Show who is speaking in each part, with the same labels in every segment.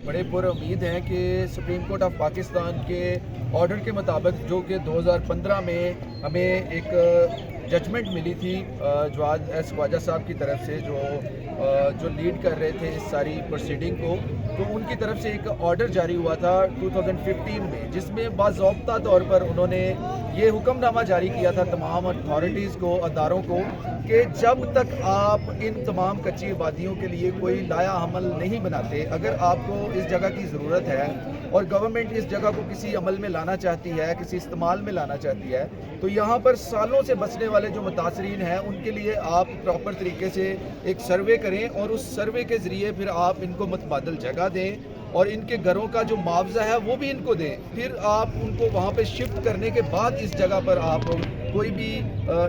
Speaker 1: बड़े पुर उम्मीद हैं कि सुप्रीम कोर्ट ऑफ पाकिस्तान के ऑर्डर के मुताबिक जो कि 2015 में हमें एक जजमेंट मिली थी जवाद एस ख्वाजा साहब की तरफ से जो लीड कर रहे थे इस सारी प्रोसीडिंग को, तो उनकी तरफ से एक ऑर्डर जारी हुआ था 2015 में, जिसमें बाज़ाब्ता तौर पर उन्होंने ये हुक्मनामा जारी किया था तमाम अथॉरिटीज़ को, अदारों को, कि जब तक आप इन तमाम कच्ची आबादियों के लिए कोई लाया अमल नहीं बनाते, अगर आपको इस जगह की ज़रूरत है और गवर्नमेंट इस जगह को किसी अमल में लाना चाहती है, किसी इस्तेमाल में लाना चाहती है, तो यहाँ पर सालों से बसने वाले जो मुतासरीन हैं उनके लिए आप प्रॉपर तरीके से एक सर्वे करें और उस सर्वे के ज़रिए फिर आप इनको मुतबादल जगह दें और इनके घरों का जो मुआवजा है वो भी इनको दें। फिर आप उनको वहाँ पे शिफ्ट करने के बाद इस जगह पर आप कोई भी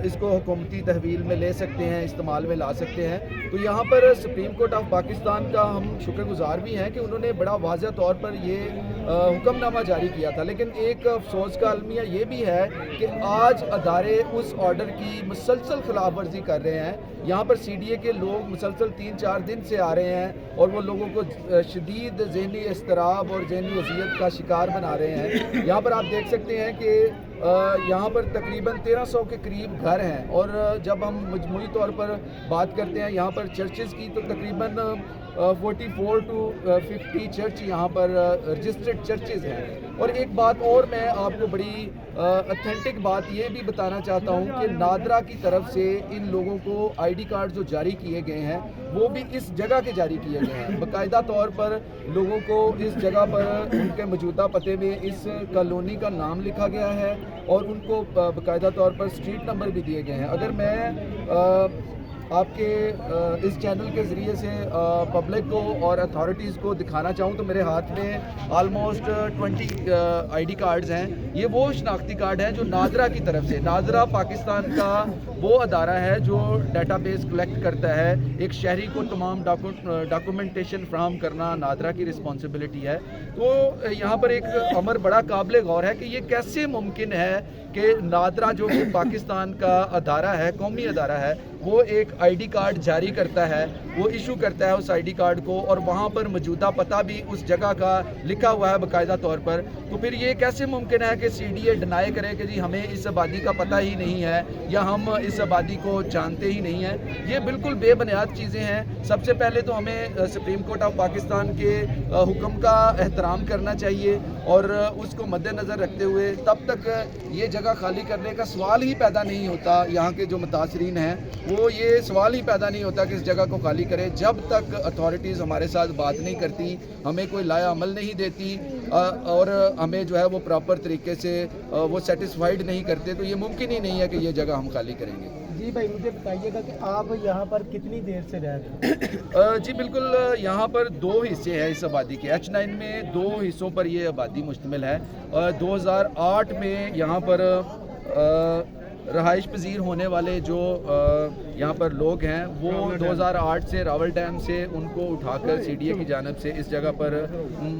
Speaker 1: इसको हुकूमती तहवील में ले सकते हैं, इस्तेमाल में ला सकते हैं। तो यहाँ पर सुप्रीम कोर्ट ऑफ पाकिस्तान का हम शुक्रगुजार भी हैं कि उन्होंने बड़ा वाज़ह तौर पर ये हुक्मनामा जारी किया था। लेकिन एक अफसोस का अलमिया ये भी है कि आज अदारे उस ऑर्डर की मुसलसल खिलाफ वर्जी कर रहे हैं। यहाँ पर CDA के लोग मुसलसल 3-4 दिन से आ रहे हैं और वो लोगों को शदीद ज़हनी इस्तराब और ज़हनी अज़ियत का शिकार बना रहे हैं। यहाँ पर आप देख सकते हैं कि यहाँ पर तकरीबन 1300 के करीब घर हैं और जब हम मजमूई तौर पर बात करते हैं यहाँ पर चर्चेज़ की, तो तकरीबन 44 to 50 चर्च यहाँ पर रजिस्टर्ड चर्चेज़ हैं। और एक बात और मैं आपको बड़ी ऑथेंटिक बात ये भी बताना चाहता हूँ कि नादरा की तरफ से इन लोगों को ID कार्ड जो जारी किए गए हैं वो भी इस जगह के जारी किए गए हैं। बाकायदा तौर पर लोगों को इस जगह पर उनके मौजूदा पते में इस कॉलोनी का नाम लिखा गया है और उनको बाकायदा तौर पर स्ट्रीट नंबर भी दिए गए हैं। अगर मैं आपके इस चैनल के ज़रिए से पब्लिक को और अथॉरिटीज़ को दिखाना चाहूँ तो मेरे हाथ में ऑलमोस्ट 20 ID कार्ड्स हैं। ये वो शनाख्ती कार्ड हैं जो नादरा की तरफ से, नादरा पाकिस्तान का वो अदारा है जो डेटाबेस कलेक्ट करता है। एक शहरी को तमाम डॉक्यूमेंटेशन फ्राहम करना नादरा की रिस्पॉन्सिबिलिटी है। तो यहाँ पर एक अमर बड़ा काबिल गौर है कि ये कैसे मुमकिन है कि नादरा जो कि पाकिस्तान का अदारा है, कौमी अदारा है, वो एक ID कार्ड जारी करता है, वो इशू करता है उस ID कार्ड को और वहाँ पर मौजूदा पता भी उस जगह का लिखा हुआ है बाकायदा तौर पर। तो फिर ये कैसे मुमकिन है कि CDA डिनाई करे कि जी हमें इस आबादी का पता ही नहीं है या हम इस आबादी को जानते ही नहीं हैं। ये बिल्कुल बेबुनियाद चीज़ें हैं। सबसे पहले तो हमें सुप्रीम कोर्ट ऑफ पाकिस्तान के हुक्म का एहतराम करना चाहिए और उसको मद्देनज़र रखते हुए तब तक ये जगह खाली करने का सवाल ही पैदा नहीं होता। यहाँ के जो मुतासरीन हैं वो ये सवाल ही पैदा नहीं होता कि इस जगह को खाली करें जब तक अथॉरिटीज़ हमारे साथ बात नहीं करती, हमें कोई लाया अमल नहीं देती और हमें जो है वो प्रॉपर तरीके से वो सेटिस्फाइड नहीं करते। तो ये मुमकिन ही नहीं है कि ये जगह हम खाली करेंगे।
Speaker 2: जी भाई, मुझे बताइएगा कि आप यहाँ पर कितनी देर से रह रहे हैं?
Speaker 1: जी बिल्कुल, यहाँ पर 2 हिस्से हैं इस आबादी के। H9 में 2 हिस्सों पर ये आबादी मुश्तमिल है। 2008 में यहाँ पर रहाइश पजीर होने वाले जो यहाँ पर लोग हैं वो 2008 से रावल डैम से उनको उठाकर CDA की जानिब से इस जगह पर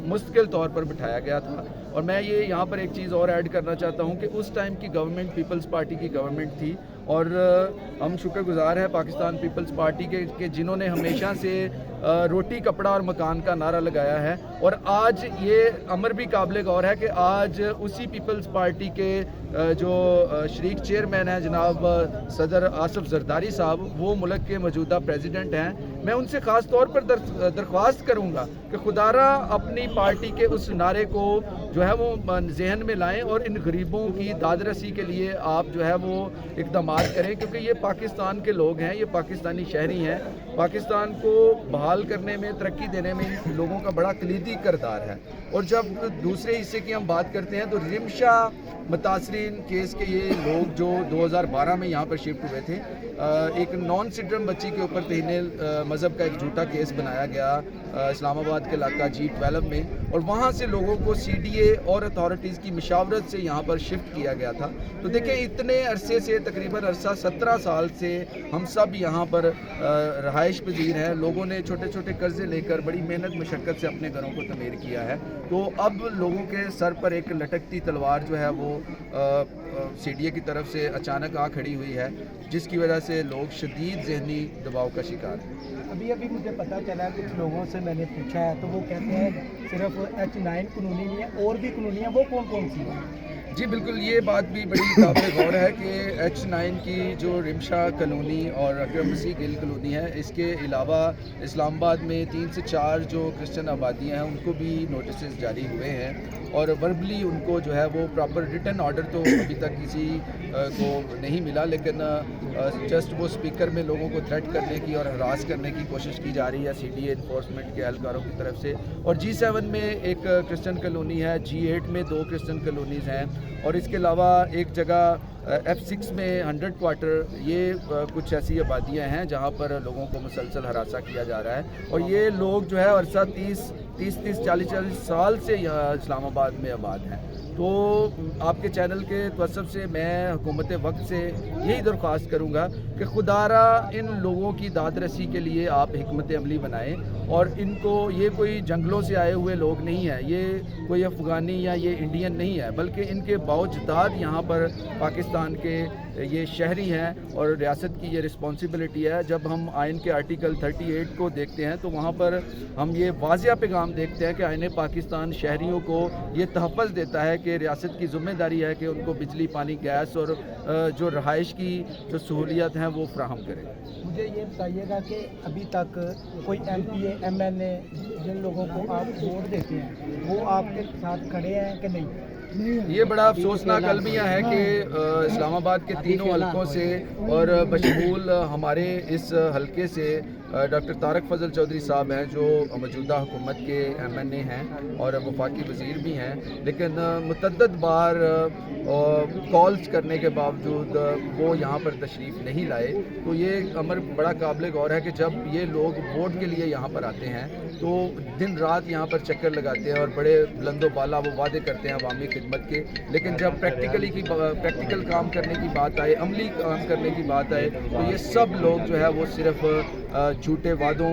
Speaker 1: मुस्तकिल तौर पर बिठाया गया था। और मैं ये यहाँ पर एक चीज़ और ऐड करना चाहता हूँ कि उस टाइम की गवर्नमेंट पीपल्स पार्टी की गवर्नमेंट थी और हम शुक्रगुजार हैं पाकिस्तान पीपल्स पार्टी के जिन्होंने हमेशा से रोटी कपड़ा और मकान का नारा लगाया है। और आज ये अमर भी काबिल गौर है कि आज उसी पीपल्स पार्टी के जो शरीक चेयरमैन हैं जनाब सदर आसिफ जरदारी साहब, वो मुल्क के मौजूदा प्रेसिडेंट हैं। मैं उनसे ख़ास तौर पर दरख्वास्त करूँगा कि खुदारा अपनी पार्टी के उस नारे को जो है वो जहन में लाएं और इन गरीबों की दादरसी के लिए आप जो है वो इक़दाम करें, क्योंकि ये पाकिस्तान के लोग हैं, ये पाकिस्तानी शहरी हैं। पाकिस्तान को बहाल करने में, तरक्की देने में इन लोगों का बड़ा कलीदी किरदार है। और जब दूसरे हिस्से की हम बात करते हैं तो रिमशा मुतासरीन केस के ये लोग जो 2012 में यहाँ पर शिफ्ट हुए थे, एक नॉन सिटीजन बच्ची के ऊपर तहीने मज़हब का एक झूठा केस बनाया गया इस्लामाबाद के इलाका G12 में, और वहाँ से लोगों को CDA और अथॉरिटीज़ की मशावरत से यहाँ पर शिफ्ट किया गया था। तो देखें, इतने अरसे से, तकरीबन अरसा 17 साल से हम सब यहाँ पर रहाइश पजीर हैं। लोगों ने छोटे छोटे कर्जे लेकर बड़ी मेहनत मशक्क़त से अपने घरों को तमीर किया है। तो अब लोगों के सर पर एक लटकती तलवार जो है वो CDA की तरफ से अचानक आ खड़ी हुई है, जिसकी वजह से लोग शदीद ज़हनी दबाव का शिकार हैं।
Speaker 2: अभी अभी मुझे पता चला है, कुछ लोगों से मैंने पूछा है तो वो कहते हैं सिर्फ H9 कानूनी नहीं है, और भी कानूनी है, वो कौन कौन सी है?
Speaker 1: जी बिल्कुल, ये बात भी बड़ी काबिल गौर है कि H9 की जो रिमशा कॉलोनी और अकरम मसीह गिल कॉलोनी है, इसके अलावा इस्लामाबाद में 3 से 4 जो क्रिश्चियन आबादियाँ हैं उनको भी नोटिस जारी हुए हैं, और वर्बली उनको जो है वो प्रॉपर रिटन ऑर्डर तो अभी तक किसी को नहीं मिला, लेकिन जस्ट वो स्पीकर में लोगों को थ्रेट करने की और हरास करने की कोशिश की जा रही है CDA इन्फोर्समेंट के एहलकारों की तरफ से। और G7 में एक क्रिश्चियन कॉलोनी है, G8 में 2 क्रिश्चियन कॉलोनीज़ हैं, और इसके अलावा एक जगह F6 में 100 क्वार्टर, ये कुछ ऐसी आबादियाँ हैं जहाँ पर लोगों को मुसलसल हरासा किया जा रहा है, और ये लोग जो है अरसा 30-40 साल से यहाँ इस्लामाबाद में आबाद हैं। तो आपके चैनल के तवज्जुह से मैं हुकूमत वक्त से यही दरख्वास्त करूँगा कि खुदारा इन लोगों की दाद रसी के लिए आप हिकमत अमली बनाएं, और इनको, ये कोई जंगलों से आए हुए लोग नहीं हैं, ये कोई अफ़गानी या ये इंडियन नहीं है, बल्कि इनके बावजदाद यहाँ पर पाकिस्तान के ये शहरी हैं, और रियासत की ये रिस्पॉन्सिबिलिटी है। जब हम आइन के आर्टिकल 38 को देखते हैं तो वहाँ पर हम ये वाज़िया पैगाम देखते हैं कि आइन पाकिस्तान शहरियों को ये तहफ़्फ़ुज़ देता है कि रियासत की ज़िम्मेदारी है कि उनको बिजली, पानी, गैस और जो रहाइश की जो सहूलियत हैं वो फ्राहम करें।
Speaker 2: मुझे ये बताइएगा कि अभी तक कोई MPA MLA जिन लोगों को आप वोट देते हैं वो आपके साथ खड़े हैं कि नहीं?
Speaker 1: ये बड़ा अफसोसनाक अलमिया है कि इस्लामाबाद के तीनों हलकों से और बशमूल हमारे इस हलके से डॉक्टर तारक फजल चौधरी साहब हैं जो मौजूदा हुकूमत के MNA हैं और वफाकी वज़ीर भी हैं, लेकिन मुतअद्दिद बार कॉल्स करने के बावजूद वो यहाँ पर तशरीफ़ नहीं लाए। तो ये अमर बड़ा काबिल गौर है कि जब ये लोग वोट के लिए यहाँ पर आते हैं तो दिन रात यहाँ पर चक्कर लगाते हैं और बड़े बुलंदो बाला वो वादे करते हैं अवामी खिदमत के, लेकिन जब प्रैक्टिकल काम करने की बात आए, अमली काम करने की बात आए, तो ये सब लोग जो है वो सिर्फ झूठे वादों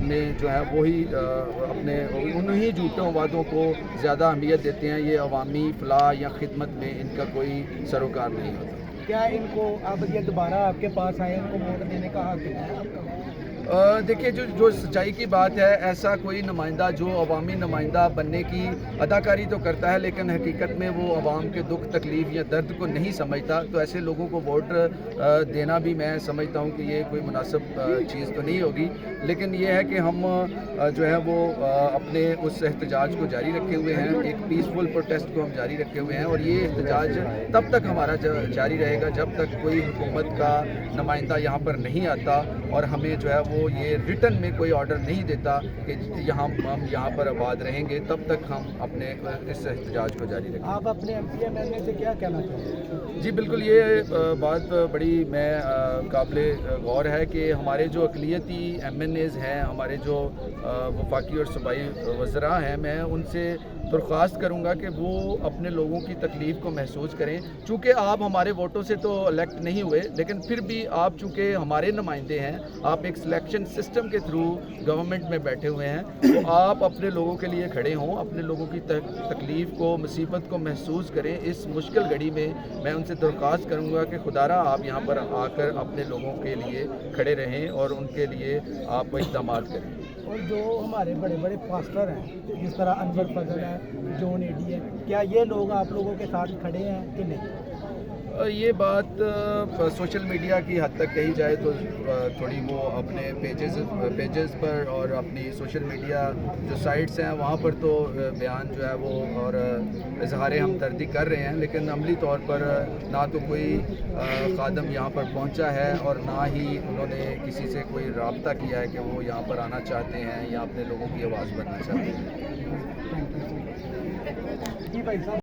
Speaker 1: में जो है वही अपने उन्हीं झूठों वादों को ज़्यादा अहमियत देते हैं। ये अवामी फलाह या खिदमत में इनका कोई सरोकार नहीं होता।
Speaker 2: क्या इनको अब ये दोबारा आपके पास आए, इनको वोट देने का हक है आपका?
Speaker 1: देखिए, जो सच्चाई की बात है, ऐसा कोई नुमाइंदा जो अवामी नुमाइंदा बनने की अदाकारी तो करता है लेकिन हकीकत में वो अवाम के दुख तकलीफ़ या दर्द को नहीं समझता, तो ऐसे लोगों को वोट देना भी मैं समझता हूँ कि ये कोई मुनासिब चीज़ तो नहीं होगी। लेकिन ये है कि हम जो है वो अपने उस एहतजाज को जारी रखे हुए हैं, एक पीसफुल प्रोटेस्ट को हम जारी रखे हुए हैं, और ये एहतजाज तब तक हमारा जारी रहेगा जब तक कोई हुकूमत का नुमाइंदा यहाँ पर नहीं आता और हमें जो है वो ये रिटन में कोई ऑर्डर नहीं देता कि हम यहाँ पर आबाद रहेंगे, तब तक हम अपने इस एहतजाज को जारी रखेंगे।
Speaker 2: आप अपने MPA MLA से क्या कहना चाहते हैं?
Speaker 1: जी बिल्कुल, ये बात बड़ी काबिल गौर है कि हमारे जो अक़लियती MNAs हैं, हमारे जो वफाकी और सूबाई वज़रा हैं, मैं उनसे दरख्वास्त करूँगा कि वो अपने लोगों की तकलीफ़ को महसूस करें। चूँकि आप हमारे वोटों से तो इलेक्ट नहीं हुए, लेकिन फिर भी आप चूँकि हमारे नुमाइंदे हैं, आप एक सिलेक्शन सिस्टम के थ्रू गवर्नमेंट में बैठे हुए हैं, तो आप अपने लोगों के लिए खड़े हों, अपने लोगों की तकलीफ़ को, मुसीबत को महसूस करें। इस मुश्किल घड़ी में मैं उनसे दरख्वास्त करूँगा कि खुदारा आप यहाँ पर आकर अपने लोगों के लिए खड़े रहें और उनके लिए आप इक़दाम करें।
Speaker 2: और जो हमारे बड़े बड़े पास्टर हैं, जिस तरह अनवर फजल है, जॉन एडी है, क्या ये लोग आप लोगों के साथ खड़े हैं कि नहीं?
Speaker 1: ये बात सोशल मीडिया की हद तक कही जाए तो थोड़ी वो अपने पेजेस पर और अपनी सोशल मीडिया जो साइट्स हैं वहाँ पर तो बयान जो है वो और इजहार हमदर्दी कर रहे हैं, लेकिन अमली तौर पर ना तो कोई खादम यहाँ पर पहुँचा है और ना ही उन्होंने किसी से कोई राब्ता किया है कि वो यहाँ पर आना चाहते हैं या अपने लोगों की आवाज़ बनना चाहते हैं।
Speaker 2: जी भाई साहब।